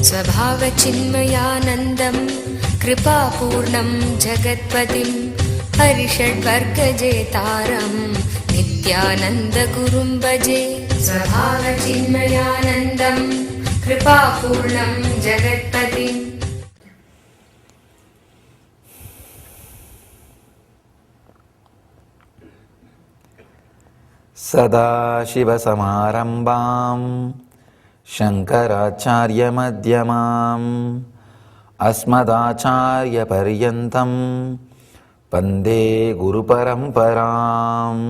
स्वभावचिन्मयानन्दं कृपापूर्णं जगत्पतिं हरिषड्वर्गजेतारं नित्यानन्दगुरुं भजे। स्वभावचिन्मयानन्दं कृपापूर्णं जगत्पतिम् सदाशिवसमारम्भां शङ्कराचार्यमध्यमाम् अस्मदाचार्यपर्यन्तं वन्दे गुरुपरम्पराम्.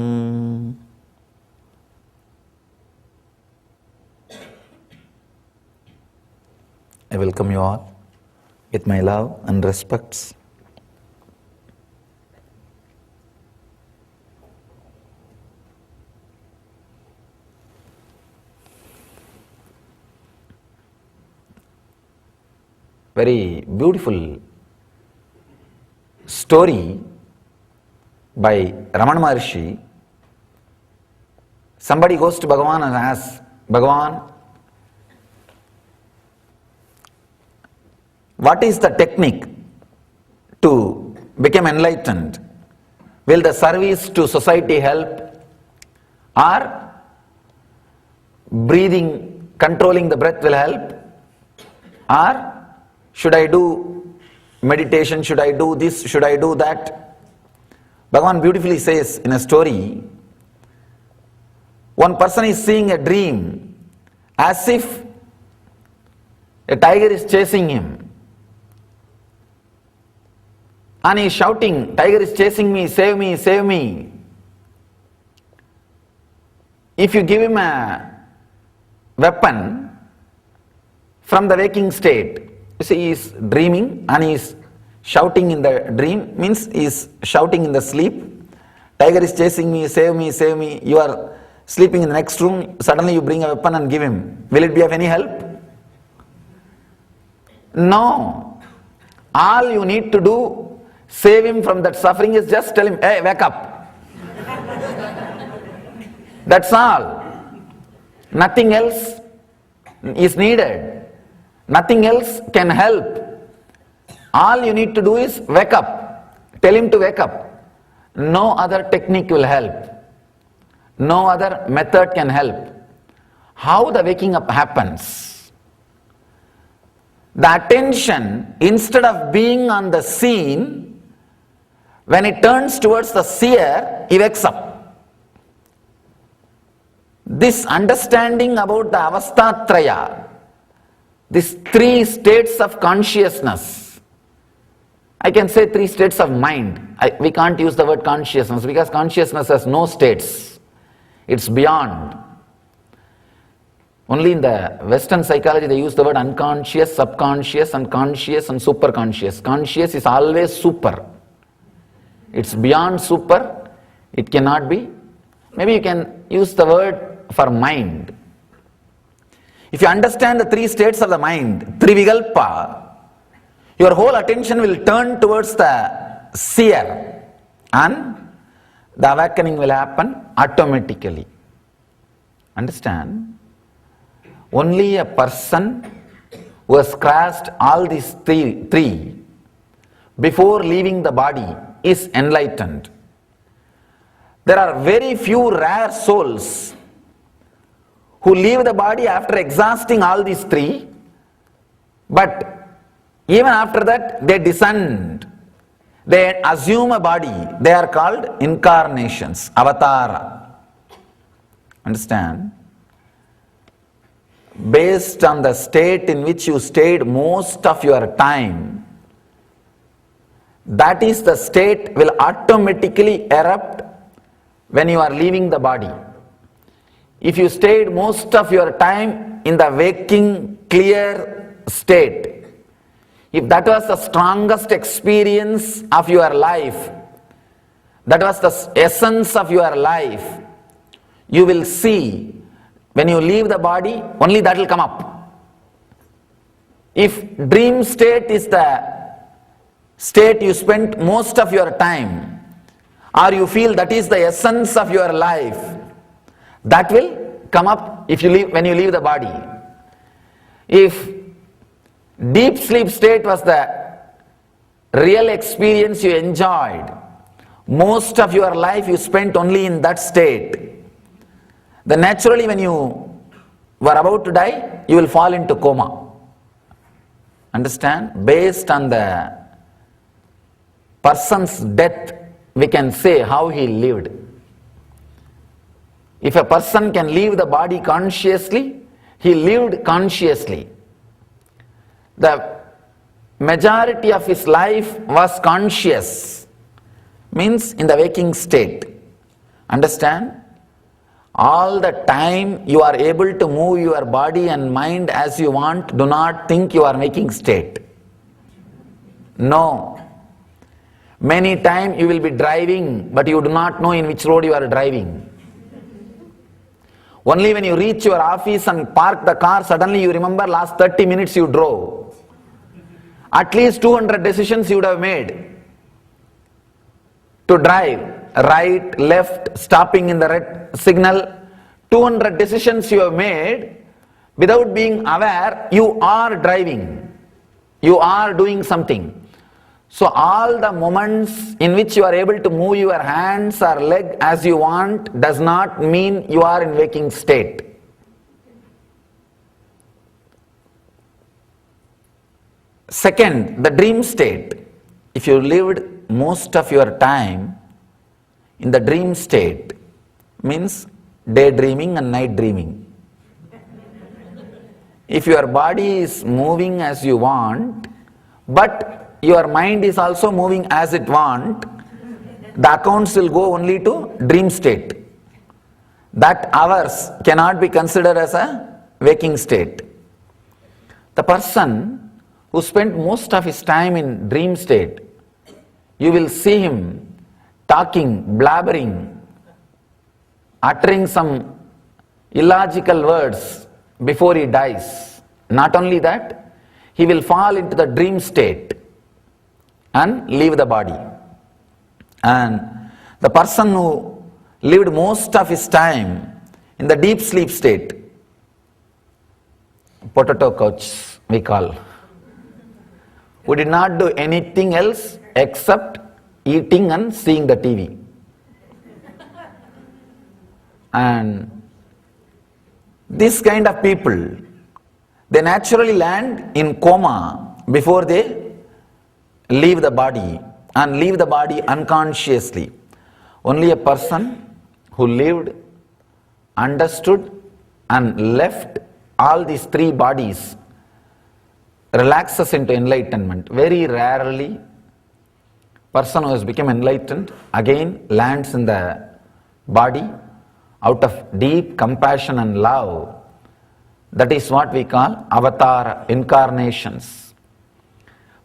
I welcome you all with my love and respects. Very beautiful story by Ramana Maharshi. Somebody goes to Bhagavan and asks, Bhagavan, what is the technique to become enlightened? Will the service to society help? Or breathing, controlling the breath will help? Or should I do meditation? Should I do this? Should I do that? Bhagavan beautifully says in a story, one person is seeing a dream as if a tiger is chasing him. And he is shouting, tiger is chasing me, save me, save me. If you give him a weapon from the waking state, you see, he is dreaming and he is shouting in the dream, means he is shouting in the sleep. Tiger is chasing me, save me, save me. You are sleeping in the next room, suddenly you bring a weapon and give him. Will it be of any help? No. All you need to do, save him from that suffering, is just tell him, hey, wake up. That's all. Nothing else is needed. Nothing else can help. All you need to do is wake up. Tell him to wake up. No other technique will help. No other method can help. How the waking up happens? The attention, instead of being on the scene, when it turns towards the seer, he wakes up. This understanding about the avastatraya, these three states of consciousness, I can say three states of mind. We can't use the word consciousness because consciousness has no states. It's beyond. Only in the Western psychology they use the word unconscious, subconscious and conscious and superconscious. Conscious is always super. It's beyond super. It cannot be. Maybe you can use the word for mind. If you understand the three states of the mind, Trivikalpa, your whole attention will turn towards the seer and the awakening will happen automatically. Understand? Only a person who has crossed all these three before leaving the body is enlightened. There are very few rare souls who leave the body after exhausting all these three, but even after that they descend. They assume a body. They are called incarnations, avatara. Understand? Based on the state in which you stayed most of your time, that is the state will automatically erupt when you are leaving the body. If you stayed most of your time in the waking, clear state, if that was the strongest experience of your life, that was the essence of your life, you will see when you leave the body, only that will come up. If dream state is the state you spent most of your time, or you feel that is the essence of your life, that will come up if you leave, when you leave the body. If Deep sleep state was the real experience you enjoyed. Most of your life you spent only in that state. Then naturally when you were about to die, you will fall into coma. Understand? Based on the person's death, we can say how he lived. If a person can leave the body consciously, he lived consciously. The majority of his life was conscious, means in the waking state. Understand? All the time you are able to move your body and mind as you want. Do not think you are waking state. No. Many times you will be driving, but you do not know in which road you are driving. Only when you reach your office and park the car, suddenly you remember last 30 minutes you drove. At least 200 decisions you would have made to drive. Right, left, stopping in the red signal. 200 decisions you have made. Without being aware, you are driving. You are doing something. So all the moments in which you are able to move your hands or leg as you want does not mean you are in waking state. Second, the dream state. If you lived most of your time in the dream state, means daydreaming and night dreaming. If your body is moving as you want, but your mind is also moving as it wants, the accounts will go only to dream state. That hours cannot be considered as a waking state. The person who spent most of his time in dream state, you will see him talking, blabbering, uttering some illogical words before he dies. Not only that, he will fall into the dream state and leave the body. And the person who lived most of his time in the deep sleep state, potato couch we call, who did not do anything else except eating and seeing the TV. And this kind of people, they naturally land in coma before they leave the body, and leave the body unconsciously. Only a person who lived, understood and left all these three bodies relaxes into enlightenment. Very rarely person who has become enlightened again lands in the body out of deep compassion and love. That is what we call avatar incarnations.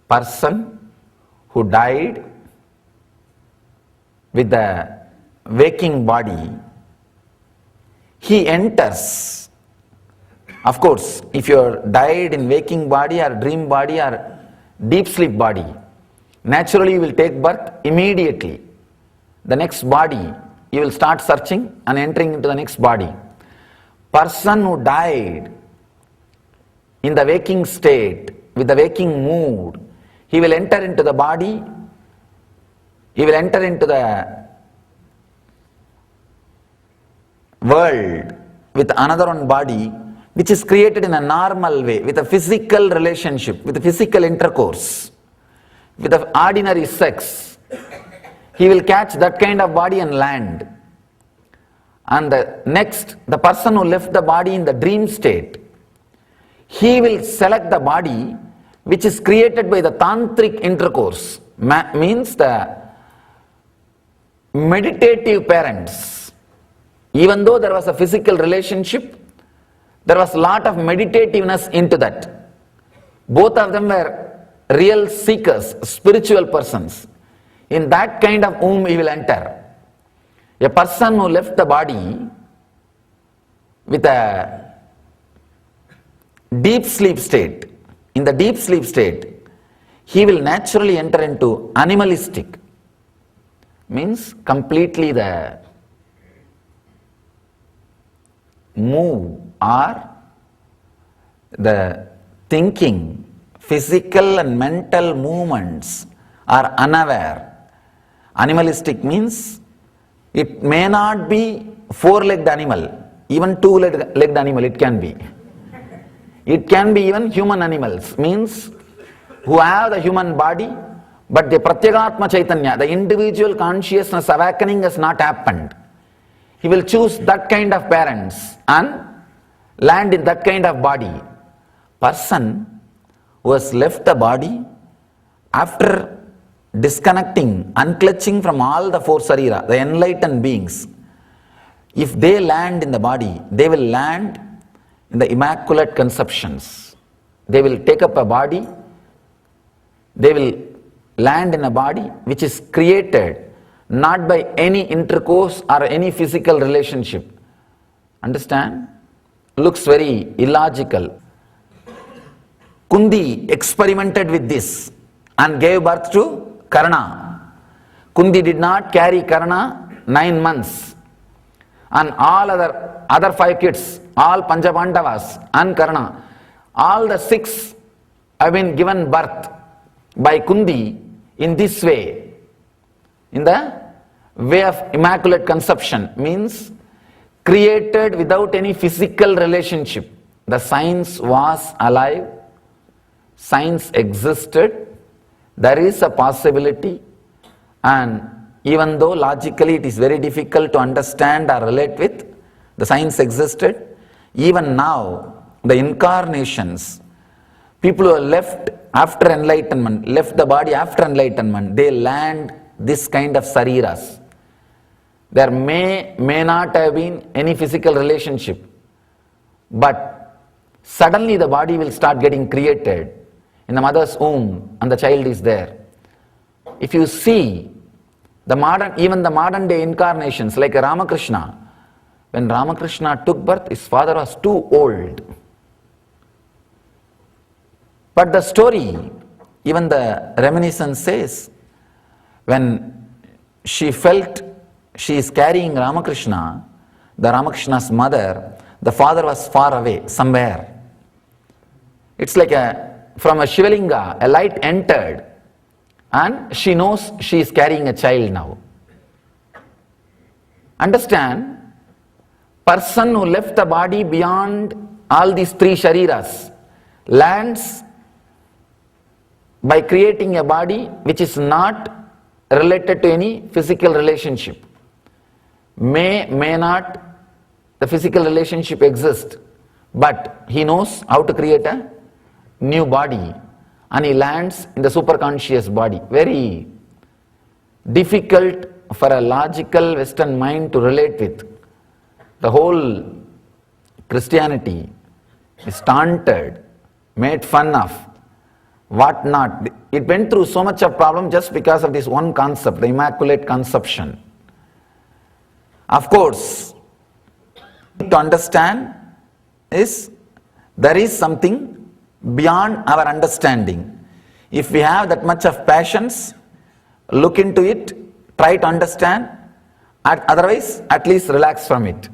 Person who died with the waking body, he enters. Of course, if you died in waking body or dream body or deep sleep body, naturally you will take birth immediately. The next body, you will start searching and entering into the next body. Person who died in the waking state, with the waking mood, he will enter into the body, he will enter into the world with another one body, which is created in a normal way, with a physical relationship, with a physical intercourse, with the ordinary sex. He will catch that kind of body and land. And the person who left the body in the dream state, he will select the body which is created by the tantric intercourse, means the meditative parents. Even though there was a physical relationship, there was a lot of meditativeness into that. Both of them were real seekers, spiritual persons. In that kind of womb he will enter. A person who left the body with a deep sleep state, in the deep sleep state, he will naturally enter into animalistic, means completely the move or the thinking physical and mental movements are unaware. Animalistic means it may not be four-legged animal, even two-legged animal it can be. It can be even human animals, means who have the human body, but the Pratyagatma Chaitanya, the individual consciousness awakening has not happened. He will choose that kind of parents and land in that kind of body. Person who has left the body after disconnecting, unclutching from all the four sarira, the enlightened beings, if they land in the body, they will land in the immaculate conceptions. They will take up a body, they will land in a body which is created not by any intercourse or any physical relationship. Understand? Looks very illogical. Kundi experimented with this and gave birth to Karna. Kundi did not carry Karna 9 months. And all other 5 kids, all Panchapandavas and Karna, all the 6 have been given birth by Kundi in this way. In the way of immaculate conception, means created without any physical relationship. The science was alive, science existed, there is a possibility, and even though logically it is very difficult to understand or relate with, the science existed. Even now, the incarnations, people who are left after enlightenment, left the body after enlightenment, they land this kind of sariras. There may not have been any physical relationship, but suddenly the body will start getting created in the mother's womb and the child is there. If you see even the modern day incarnations like Ramakrishna, when Ramakrishna took birth, his father was too old. But the story, even the reminiscence says, when she felt she is carrying Ramakrishna, the Ramakrishna's mother, the father was far away, somewhere. It's like from a Shivalinga, a light entered, and she knows she is carrying a child now. Understand, person who left the body beyond all these 3 shariras lands by creating a body which is not related to any physical relationship. May not the physical relationship exist, but he knows how to create a new body, and he lands in the superconscious body. Very difficult for a logical Western mind to relate with. The whole Christianity is taunted, made fun of, what not. It went through so much of problem just because of this one concept, the Immaculate Conception. Of course, to understand is there is something beyond our understanding. If we have that much of passions, look into it, try to understand, otherwise at least relax from it.